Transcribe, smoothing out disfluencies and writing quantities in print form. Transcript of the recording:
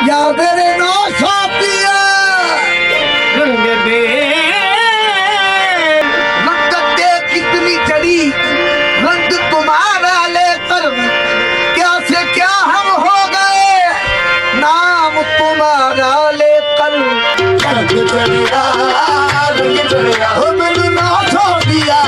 या मेरे नौशा पिया रंग दे रंगते कितनी चढ़ी रंग तुम्हारा लेकर क्या से क्या हम हो गए नाम तुम्हारा लेकर रंग चढ़ेगा हो मेरे नौशा पिया